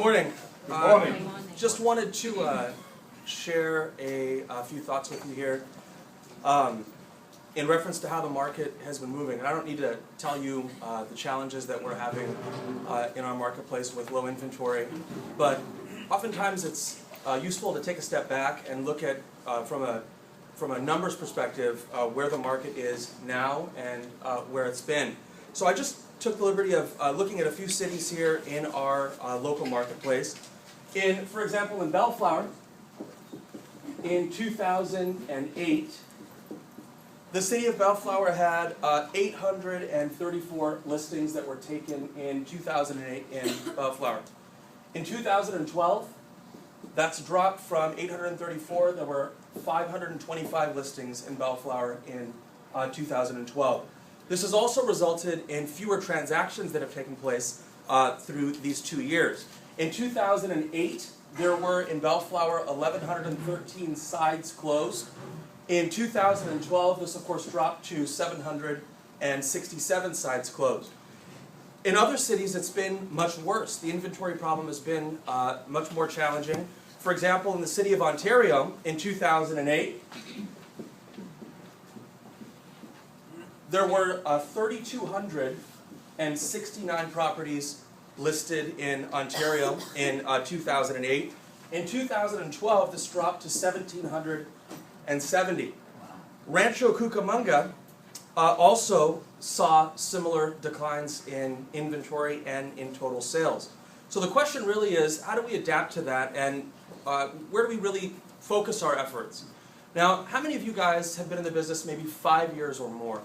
morning. Good morning. Just wanted to share a few thoughts with you here in reference to how the market has been moving. And I don't need to tell you the challenges that we're having in our marketplace with low inventory, but oftentimes it's useful to take a step back and look at from a numbers perspective where the market is now and where it's been. So I just took the liberty of looking at a few cities here in our local marketplace. For example, in Bellflower, in 2008, the city of Bellflower had 834 listings that were taken in 2008 in Bellflower. In 2012, that's dropped from 834. There were 525 listings in Bellflower in 2012. This has also resulted in fewer transactions that have taken place through these 2 years. In 2008, there were in Bellflower 1,113 sides closed. In 2012, this of course dropped to 767 sides closed. In other cities, it's been much worse. The inventory problem has been much more challenging. For example, in the city of Ontario, in 2008, there were 3,269 properties listed in Ontario in 2008. In 2012, this dropped to 1,770. Rancho Cucamonga also saw similar declines in inventory and in total sales. So the question really is, how do we adapt to that, and where do we really focus our efforts? Now, how many of you guys have been in the business maybe 5 years or more?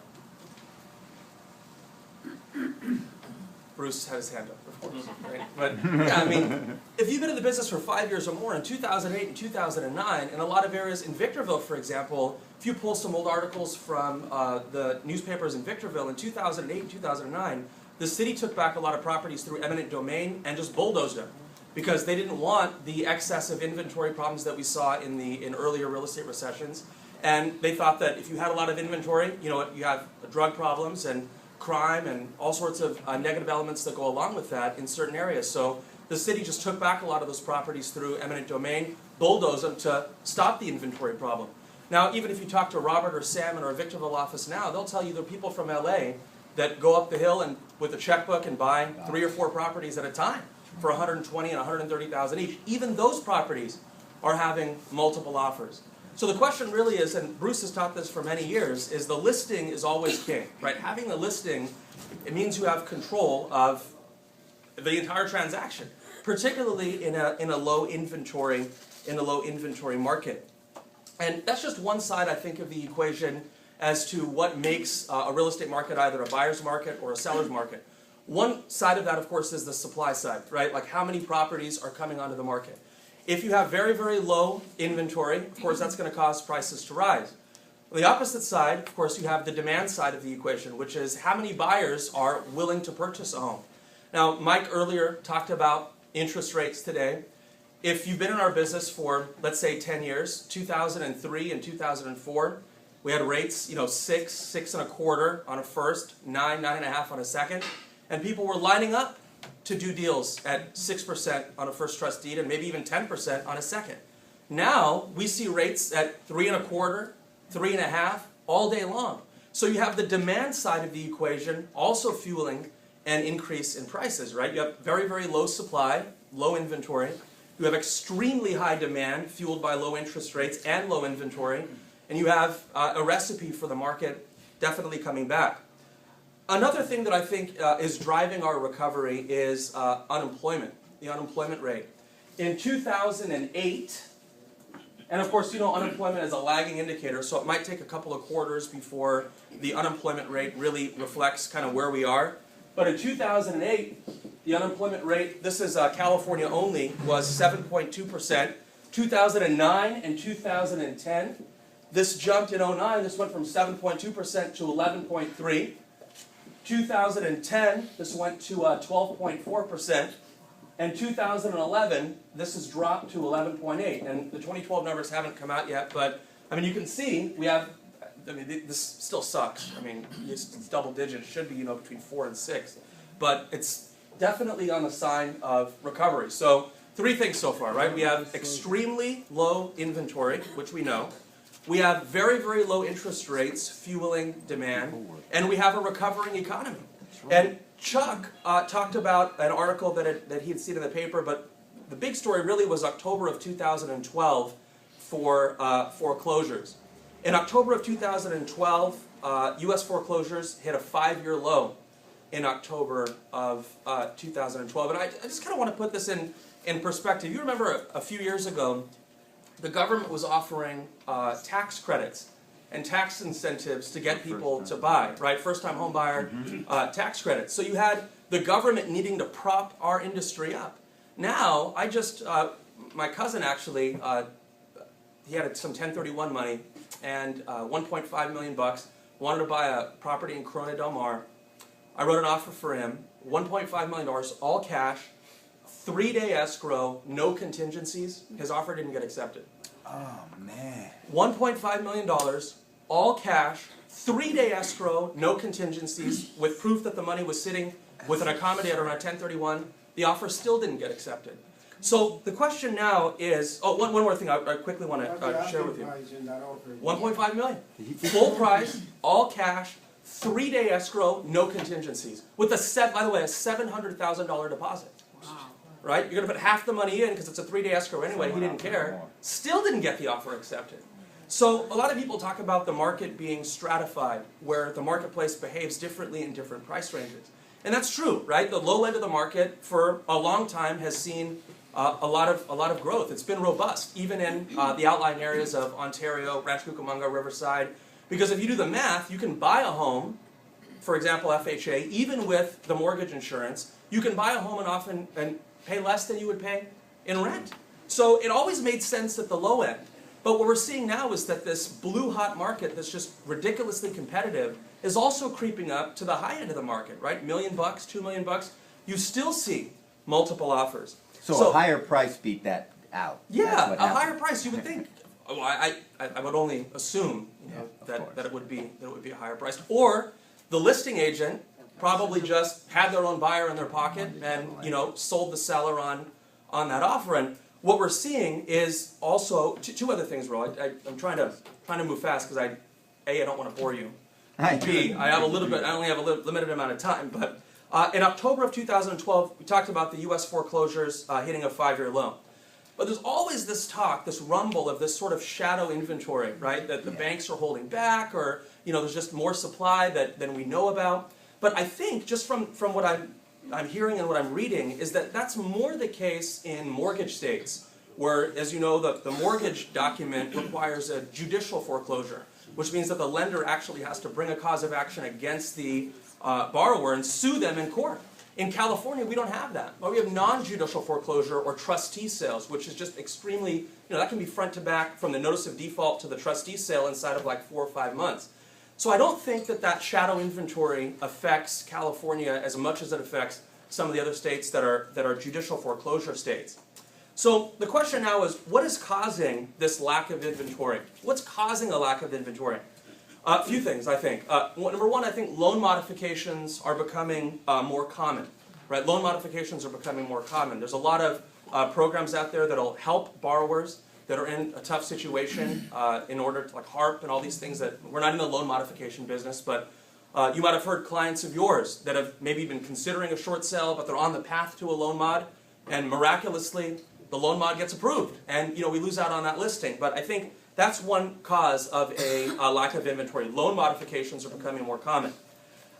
Bruce had his hand up, of course, right? But yeah, I mean, if you've been in the business for 5 years or more, in 2008 and 2009, in a lot of areas in Victorville, for example, if you pull some old articles from the newspapers in Victorville, in 2008 and 2009, the city took back a lot of properties through eminent domain and just bulldozed them because they didn't want the excess of inventory problems that we saw in earlier real estate recessions. And they thought that if you had a lot of inventory, you know, you have drug problems and crime and all sorts of negative elements that go along with that in certain areas. So the city just took back a lot of those properties through eminent domain, bulldozed them to stop the inventory problem. Now, even if you talk to Robert or Sam in our Victorville office now, they'll tell you there are people from LA that go up the hill and with a checkbook and buy 3 or 4 properties at a time for $120,000 and $130,000 each. Even those properties are having multiple offers. So the question really is, and Bruce has taught this for many years, is the listing is always king, right? Having a listing, it means you have control of the entire transaction, particularly in a low inventory market. And that's just one side, I think, of the equation as to what makes a real estate market either a buyer's market or a seller's market. One side of that, of course, is the supply side, right? Like how many properties are coming onto the market. If you have very, very low inventory, of course, that's going to cause prices to rise. On the opposite side, of course, you have the demand side of the equation, which is how many buyers are willing to purchase a home. Now, Mike earlier talked about interest rates today. If you've been in our business for, let's say, 10 years, 2003 and 2004, we had rates, 6, 6.25 on a first, 9, 9.5 on a second, and people were lining up to do deals at 6% on a first trust deed and maybe even 10% on a second. Now we see rates at 3.25, 3.5 all day long. So you have the demand side of the equation also fueling an increase in prices, right? You have very, very low supply, low inventory. You have extremely high demand fueled by low interest rates and low inventory. And you have a recipe for the market definitely coming back. Another thing that I think is driving our recovery is unemployment, the unemployment rate. In 2008, and of course, unemployment is a lagging indicator, so it might take a couple of quarters before the unemployment rate really reflects kind of where we are. But in 2008, the unemployment rate, this is California only, was 7.2%. 2009 and 2010, this jumped in 2009, this went from 7.2% to 11.3%. 2010, this went to 12.4%, and 2011, this has dropped to 11.8%. And the 2012 numbers haven't come out yet, but I mean, you can see we have. I mean, this still sucks. I mean, it's double digits. It should be between 4 and 6, but it's definitely on the sign of recovery. So 3 things so far, right? We have extremely low inventory, which we know. We have very, very low interest rates fueling demand, and we have a recovering economy. And Chuck talked about an article that he had seen in the paper, but the big story really was October of 2012 for foreclosures. In October of 2012, U.S. foreclosures hit a 5-year low in October of 2012. And I just kind of want to put this in perspective. You remember a few years ago, the government was offering tax credits and tax incentives to get people to buy, right? First-time home buyer tax credits. So you had the government needing to prop our industry up. Now, my cousin actually, he had some 1031 money and 1.5 million bucks, wanted to buy a property in Corona Del Mar. I wrote an offer for him, $1.5 million, all cash, 3-day escrow, no contingencies. His offer didn't get accepted. Oh, man. $1.5 million, all cash, 3-day escrow, no contingencies, with proof that the money was sitting with an accommodator on a 1031. The offer still didn't get accepted. So the question now is, one more thing I quickly want to share with you. 1.5 million. Full price, all cash, 3-day escrow, no contingencies. With by the way, a $700,000 deposit. Wow. Right? You're going to put half the money in because it's a 3-day escrow anyway. He didn't care. Still didn't get the offer accepted. So a lot of people talk about the market being stratified, where the marketplace behaves differently in different price ranges. And that's true, right? The low end of the market for a long time has seen a lot of growth. It's been robust, even in the outlying areas of Ontario, Rancho Cucamonga, Riverside. Because if you do the math, you can buy a home, for example, FHA, even with the mortgage insurance, you can buy a home and pay less than you would pay in rent. So it always made sense at the low end. But what we're seeing now is that this blue hot market that's just ridiculously competitive is also creeping up to the high end of the market, right? $1 million, $2 million. You still see multiple offers. So a higher price beat that out. Yeah, a higher price. You would think. Well, I would only assume that it would be a higher price. Or the listing agent probably just had their own buyer in their pocket and sold the seller on that offer. And what we're seeing is also two other things, Ro. I'm trying to move fast because I don't want to bore you. B, I only have a limited amount of time, but in October of 2012, we talked about the U.S. foreclosures hitting a 5-year low. But there's always this talk, this rumble of this sort of shadow inventory, right? That the banks are holding back, or there's just more supply than we know about. But I think just from what I'm hearing and what I'm reading is that that's more the case in mortgage states, where, as you know, the mortgage document requires a judicial foreclosure, which means that the lender actually has to bring a cause of action against the borrower and sue them in court. In California, we don't have that. But we have non-judicial foreclosure or trustee sales, which is just extremely, that can be front to back from the notice of default to the trustee sale inside of like 4 or 5 months. So I don't think that shadow inventory affects California as much as it affects some of the other states that are judicial foreclosure states. So the question now is, what is causing this lack of inventory? What's causing a lack of inventory? A few things, I think. Number one, I think loan modifications are becoming more common. Right? Loan modifications are becoming more common. There's a lot of programs out there that'll help borrowers that are in a tough situation in order to, like HARP and all these things that, we're not in the loan modification business, but you might have heard clients of yours that have maybe been considering a short sale, but they're on the path to a loan mod, and miraculously, the loan mod gets approved, and we lose out on that listing. But I think that's one cause of a lack of inventory. Loan modifications are becoming more common.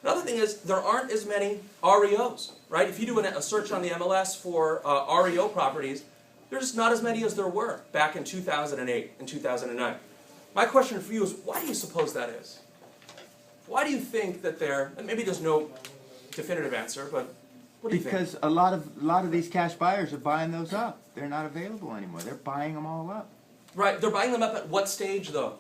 Another thing is there aren't as many REOs, right? If you do a search on the MLS for REO properties, there's not as many as there were back in 2008 and 2009. My question for you is, why do you suppose that is? Why do you think that and maybe there's no definitive answer, but what do you think? Because a lot of these cash buyers are buying those up. They're not available anymore. They're buying them all up. Right, they're buying them up at what stage, though?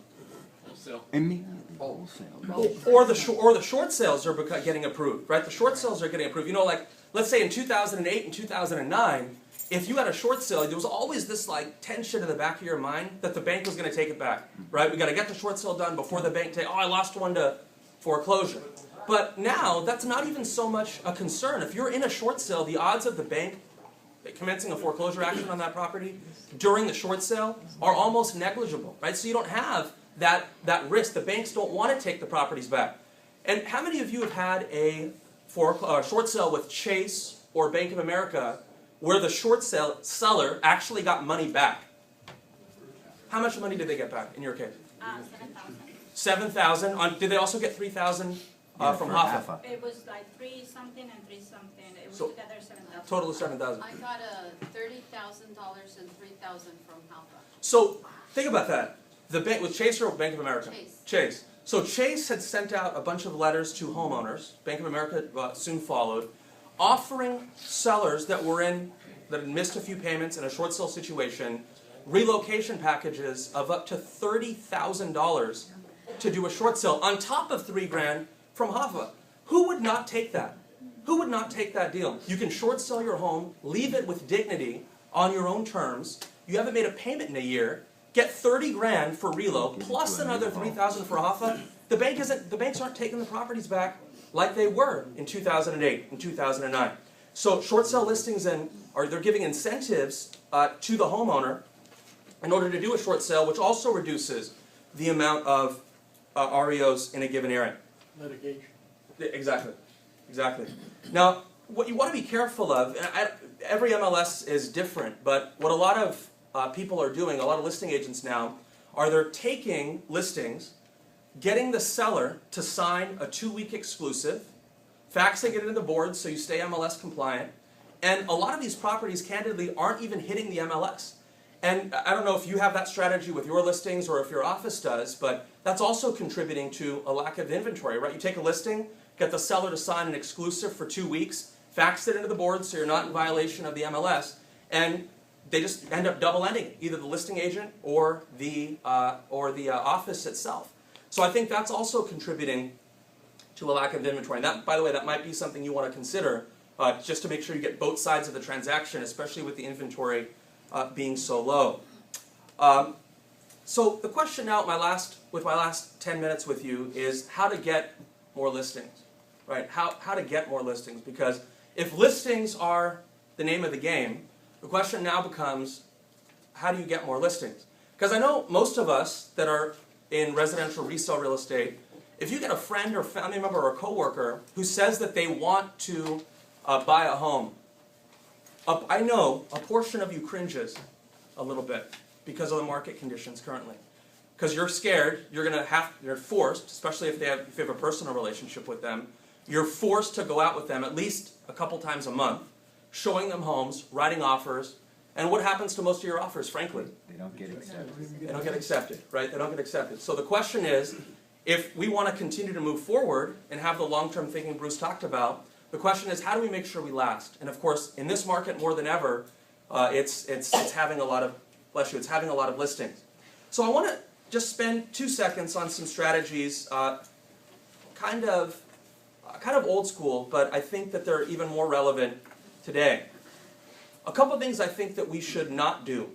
Wholesale. Immediately. Wholesale. Or the short sales are getting approved, right? The short sales are getting approved. Like, let's say in 2008 and 2009, if you had a short sale, there was always this tension in the back of your mind that the bank was going to take it back, right? We got to get the short sale done before the bank I lost one to foreclosure. But now, that's not even so much a concern. If you're in a short sale, the odds of the bank commencing a foreclosure action on that property during the short sale are almost negligible, right? So you don't have that risk. The banks don't want to take the properties back. And how many of you have had a short sale with Chase or Bank of America where the short seller actually got money back? How much money did they get back in your case? 7,000. 7,000. Did they also get 3,000 from Hoffa? It was like 3 something and 3 something. It was So, together 7,000. Total of 7,000. I got $30,000 and $3,000 from Hoffa. So think about that. The bank with Chase or Bank of America? Chase. Chase. So Chase had sent out a bunch of letters to homeowners. Bank of America soon followed, offering sellers that had missed a few payments in a short sale situation relocation packages of up to $30,000 to do a short sale on top of $3,000 from Hoffa. Who would not take that? Who would not take that deal? You can short sell your home, leave it with dignity on your own terms. You haven't made a payment in a year. Get $30,000 for relo plus another $3,000 for Hoffa. The banks aren't taking the properties back like they were in 2008 and 2009. So short sale listings they're giving incentives to the homeowner in order to do a short sale, which also reduces the amount of REOs in a given area. Litigation. Exactly. Now, what you want to be careful of, and every MLS is different, but what a lot of people are doing, a lot of listing agents now, are they're taking listings, getting the seller to sign a 2-week exclusive, faxing it into the board so you stay MLS compliant, and a lot of these properties, candidly, aren't even hitting the MLS. And I don't know if you have that strategy with your listings or if your office does, but that's also contributing to a lack of inventory, right? You take a listing, get the seller to sign an exclusive for 2 weeks, fax it into the board so you're not in violation of the MLS, and they just end up double-ending either the listing agent or the office itself. So I think that's also contributing to a lack of inventory. And that, by the way, that might be something you want to consider just to make sure you get both sides of the transaction, especially with the inventory being so low. So the question now, with my last 10 minutes with you, is how to get more listings, right? How to get more listings, because if listings are the name of the game, the question now becomes, how do you get more listings? Because I know most of us that are in residential resale real estate, if you get a friend or family member or a coworker who says that they want to buy a home, I know a portion of you cringes a little bit because of the market conditions currently. Because you're scared, you're forced, especially if you have a personal relationship with them, you're forced to go out with them at least a couple times a month, showing them homes, writing offers, and what happens to most of your offers, frankly? They don't get accepted. They don't get accepted, right? They don't get accepted. So the question is, if we want to continue to move forward and have the long-term thinking Bruce talked about, the question is, how do we make sure we last? And of course, in this market more than ever, it's having a lot of, bless you, it's having a lot of listings. So I want to just spend 2 seconds on some strategies, kind of old school, but I think that they're even more relevant today. A couple things I think that we should not do.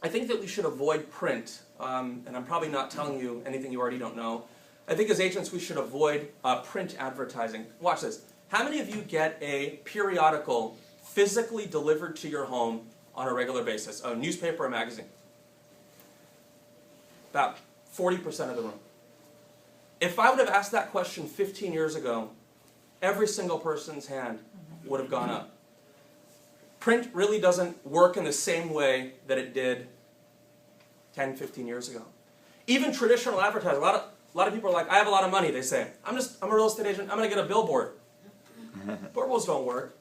I think that we should avoid print, and I'm probably not telling you anything you already don't know. I think as agents we should avoid print advertising. Watch this. How many of you get a periodical physically delivered to your home on a regular basis, a newspaper or magazine? About 40% of the room. If I would have asked that question 15 years ago, every single person's hand would have gone up. Print really doesn't work in the same way that it did 10, 15 years ago. Even traditional advertising, a lot of people are like, I have a lot of money, they say. I'm a real estate agent, I'm going to get a billboard. Billboards don't work.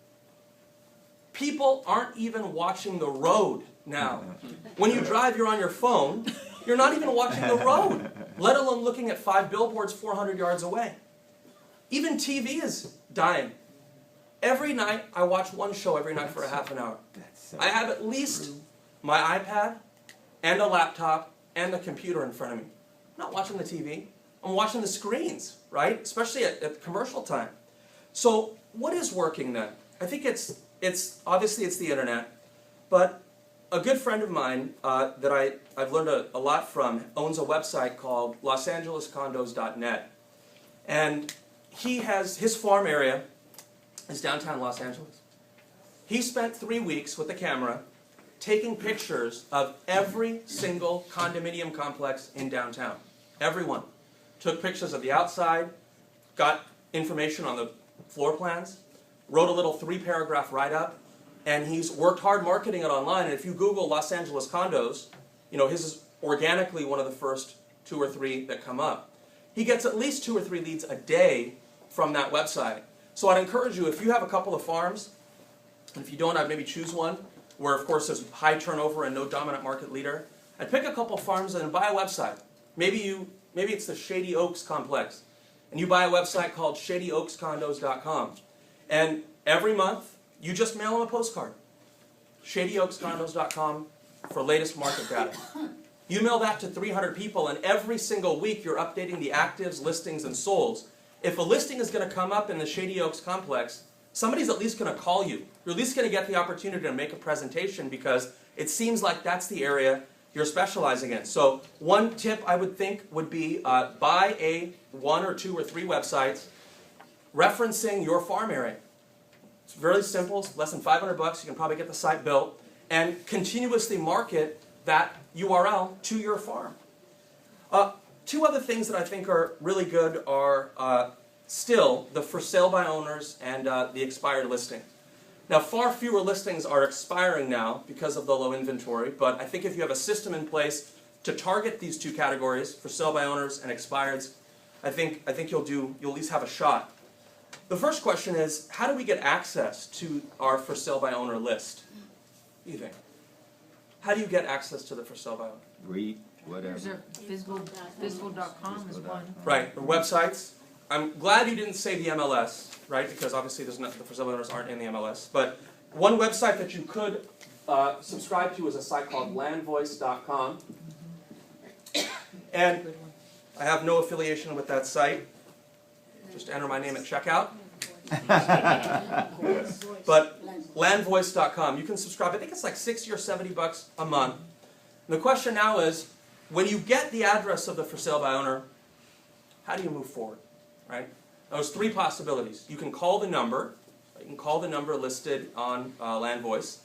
People aren't even watching the road now. When you drive, you're on your phone. You're not even watching the road, let alone looking at 5 billboards 400 yards away. Even TV is dying. Every night, I watch one show every night for a half an hour. I have at least my iPad and a laptop and a computer in front of me. I'm not watching the TV. I'm watching the screens, right? Especially at commercial time. So what is working then? I think it's obviously it's the internet, but a good friend of mine that I've learned a lot from owns a website called LosAngelesCondos.net. And his farm area is downtown Los Angeles. He spent 3 weeks with the camera taking pictures of every single condominium complex in downtown. Every one. Took pictures of the outside, got information on the floor plans, wrote a little 3-paragraph write-up, and he's worked hard marketing it online. And if you Google Los Angeles condos, his is organically one of the first 2 or 3 that come up. He gets at least 2 or 3 leads a day from that website. So I'd encourage you, if you have a couple of farms, and if you don't, I'd maybe choose one where, of course, there's high turnover and no dominant market leader. I'd pick a couple of farms and buy a website. Maybe it's the Shady Oaks complex, and you buy a website called ShadyOaksCondos.com. And every month, you just mail them a postcard. ShadyOaksCondos.com for latest market data. You mail that to 300 people, and every single week you're updating the actives, listings, and solds. If a listing is going to come up in the Shady Oaks complex, somebody's at least going to call you. You're at least going to get the opportunity to make a presentation because it seems like that's the area you're specializing in. So one tip I would think would be buy 1 or 2 or 3 websites referencing your farm area. It's really simple. It's less than $500. You can probably get the site built and continuously market that URL to your farm. 2 other things that I think are really good are still the for sale by owners and the expired listing. Now, far fewer listings are expiring now because of the low inventory, but I think if you have a system in place to target these 2 categories, for sale by owners and expireds, I think you'll at least have a shot. The first question is, how do we get access to our for sale by owner list? What do you think? How do you get access to the for sale by owner? Read, whatever. There's a FSBO.com is one. Right, the websites. I'm glad you didn't say the MLS, right? Because obviously the for sale by owners aren't in the MLS. But one website that you could subscribe to is a site called landvoice.com. And I have no affiliation with that site. Just enter my name at checkout. But landvoice.com, you can subscribe. I think it's like $60 or $70 a month. And the question now is, when you get the address of the for sale by owner, how do you move forward? Right? Now, there's 3 possibilities. You can call the number. You can call the number listed on LandVoice.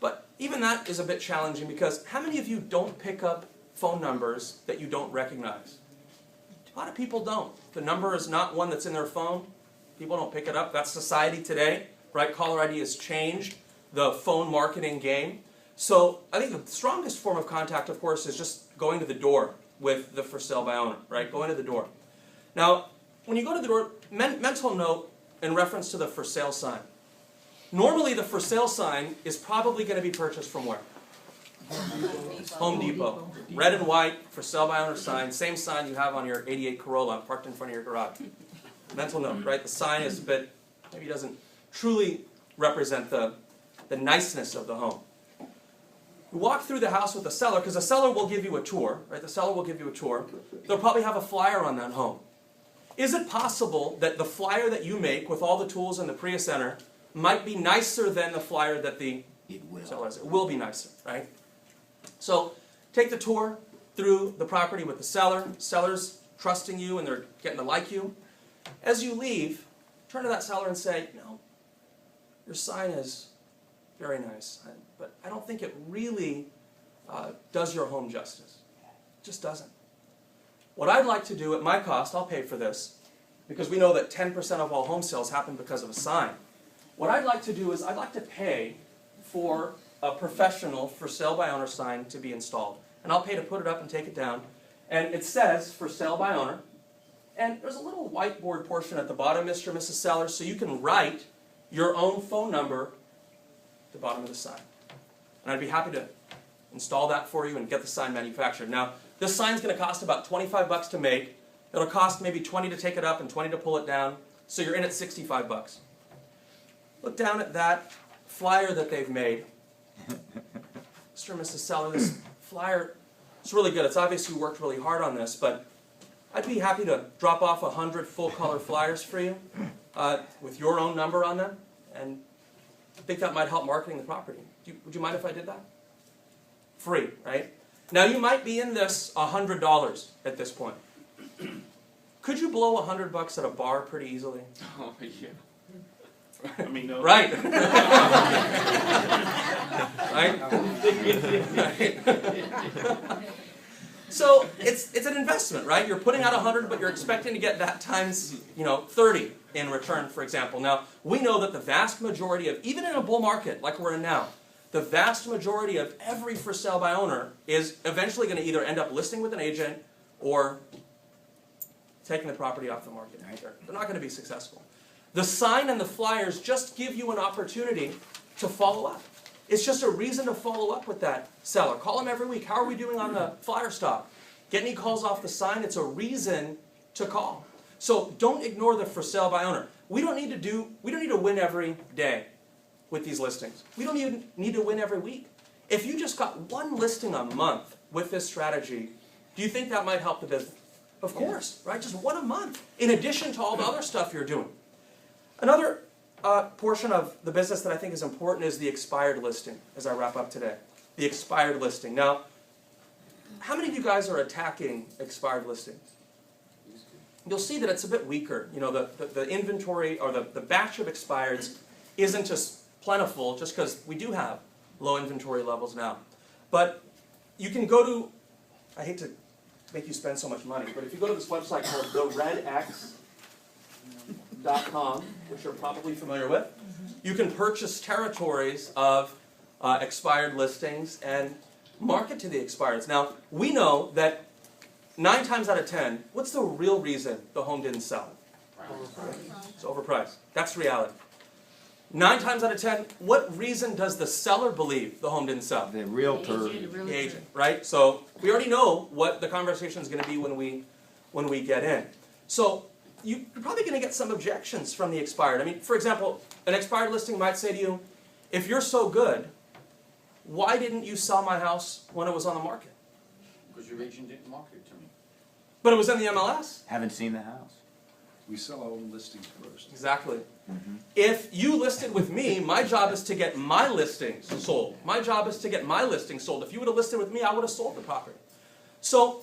But even that is a bit challenging because how many of you don't pick up phone numbers that you don't recognize? A lot of people don't. The number is not one that's in their phone. People don't pick it up. That's society today, right? Caller ID has changed the phone marketing game. So I think the strongest form of contact, of course, is just going to the door with the for sale by owner, right? Going to the door. Now, when you go to the door, mental note in reference to the for sale sign. Normally, the for sale sign is probably going to be purchased from where? Home Depot. Red and white, for sale by owner sign. Same sign you have on your 88 Corolla parked in front of your garage. Mental note, right? The sign is a bit, maybe doesn't truly represent the niceness of the home. You walk through the house with the seller, because the seller will give you a tour, right? The seller will give you a tour. They'll probably have a flyer on that home. Is it possible that the flyer that you make with all the tools in the Prius Center might be nicer than the flyer that the seller has? It will be nicer, right? So take the tour through the property with the seller. Seller's trusting you and they're getting to like you. As you leave, turn to that seller and say, your sign is very nice, but I don't think it really does your home justice. It just doesn't. What I'd like to do at my cost, I'll pay for this, because we know that 10% of all home sales happen because of a sign. What I'd like to do is I'd like to pay for a professional for sale by owner sign to be installed. And I'll pay to put it up and take it down. And it says for sale by owner. And there's a little whiteboard portion at the bottom, Mr. and Mrs. Seller, so you can write your own phone number at the bottom of the sign. And I'd be happy to install that for you and get the sign manufactured. Now, this sign's going to cost about $25 to make. It'll cost maybe $20 to take it up and $20 to pull it down. So you're in at $65. Look down at that flyer that they've made. Mr. and Mrs. Seller, this flyer, it's really good. It's obvious you worked really hard on this, but I'd be happy to drop off 100 full-color flyers for you with your own number on them, and I think that might help marketing the property. Would you mind if I did that? Free, right? Now, you might be in this $100 at this point. Could you blow $100 at a bar pretty easily? Oh, yeah. I mean, no. Right. Right? So it's an investment, right? You're putting out 100, but you're expecting to get that times 30 in return, for example. Now, we know that the vast majority of, even in a bull market like we're in now, the vast majority of every for sale by owner is eventually going to either end up listing with an agent or taking the property off the market. They're not going to be successful. The sign and the flyers just give you an opportunity to follow up. It's just a reason to follow up with that seller. Call them every week. How are we doing on the flyer stock? Get any calls off the sign? It's a reason to call. So don't ignore the for sale by owner. We don't need to win every day with these listings. We don't even need to win every week. If you just got one listing a month with this strategy, do you think that might help the business? Of course, right? Just one a month, in addition to all the other stuff you're doing. Another portion of the business that I think is important is the expired listing, as I wrap up today. The expired listing. Now, how many of you guys are attacking expired listings? You'll see that it's a bit weaker. The inventory or the batch of expireds isn't as plentiful just because we do have low inventory levels now. But you can go to, I hate to make you spend so much money, but if you go to this website called theredx.com, which you're probably familiar with, you can purchase territories of expired listings and market to the expireds. Now, we know that 9 times out of 10, what's the real reason the home didn't sell? It's overpriced. That's reality. 9 times out of 10, what reason does the seller believe the home didn't sell? The realtor. The agent, right? So we already know what the conversation is going to be when we get in. So you're probably going to get some objections from the expired. I mean, for example, an expired listing might say to you, if you're so good, why didn't you sell my house when it was on the market? Because your agent didn't market it to me. But it was in the MLS. Haven't seen the house. We sell our own listings first. Exactly. If you listed with me, my job is to get my listings sold. My job is to get my listings sold. If you would have listed with me, I would have sold the property. So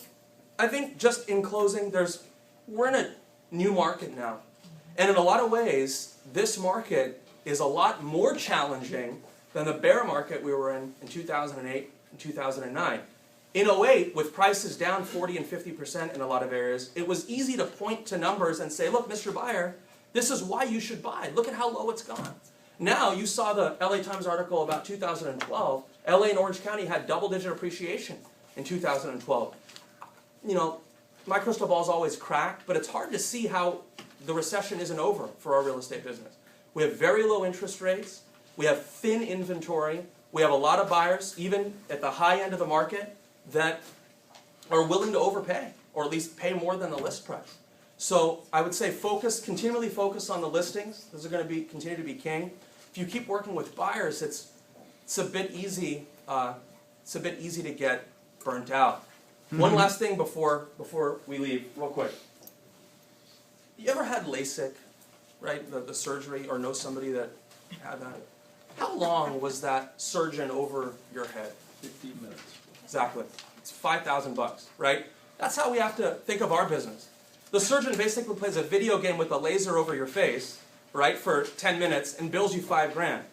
I think just in closing, we're in a new market now. And in a lot of ways, this market is a lot more challenging than the bear market we were in 2008 and 2009. In 2008, with prices down 40 and 50% in a lot of areas, it was easy to point to numbers and say, look, Mr. Buyer, this is why you should buy. Look at how low it's gone. Now, you saw the LA Times article about 2012. LA and Orange County had double-digit appreciation in 2012. My crystal ball is always cracked, but it's hard to see how the recession isn't over for our real estate business. We have very low interest rates. We have thin inventory. We have a lot of buyers, even at the high end of the market, that are willing to overpay, or at least pay more than the list price. So I would say continually focus on the listings. Those are going to continue to be king. If you keep working with buyers, it's a bit easy. It's a bit easy to get burnt out. One last thing before we leave, real quick. You ever had LASIK, right? The surgery, or know somebody that had that? How long was that surgeon over your head? 15 minutes. Exactly. It's $5,000, right? That's how we have to think of our business. The surgeon basically plays a video game with a laser over your face, right, for 10 minutes and bills you $5,000.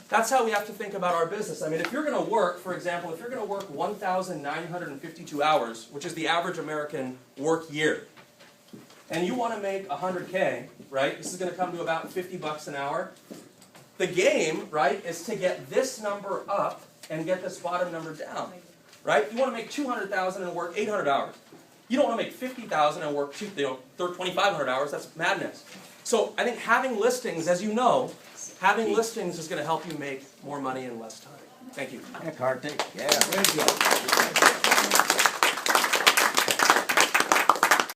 That's how we have to think about our business. I mean, if you're going to work, for example, if you're going to work 1,952 hours, which is the average American work year, and you want to make $100K, right, this is going to come to about $50 an hour. The game, right, is to get this number up and get this bottom number down. Right? You want to make $200,000 and work 800 hours. You don't want to make $50,000 and work 2,500 hours. That's madness. So I think having listings, as you know, having listings is going to help you make more money in less time. Thank you. Yeah, Kartik. Yeah, very good.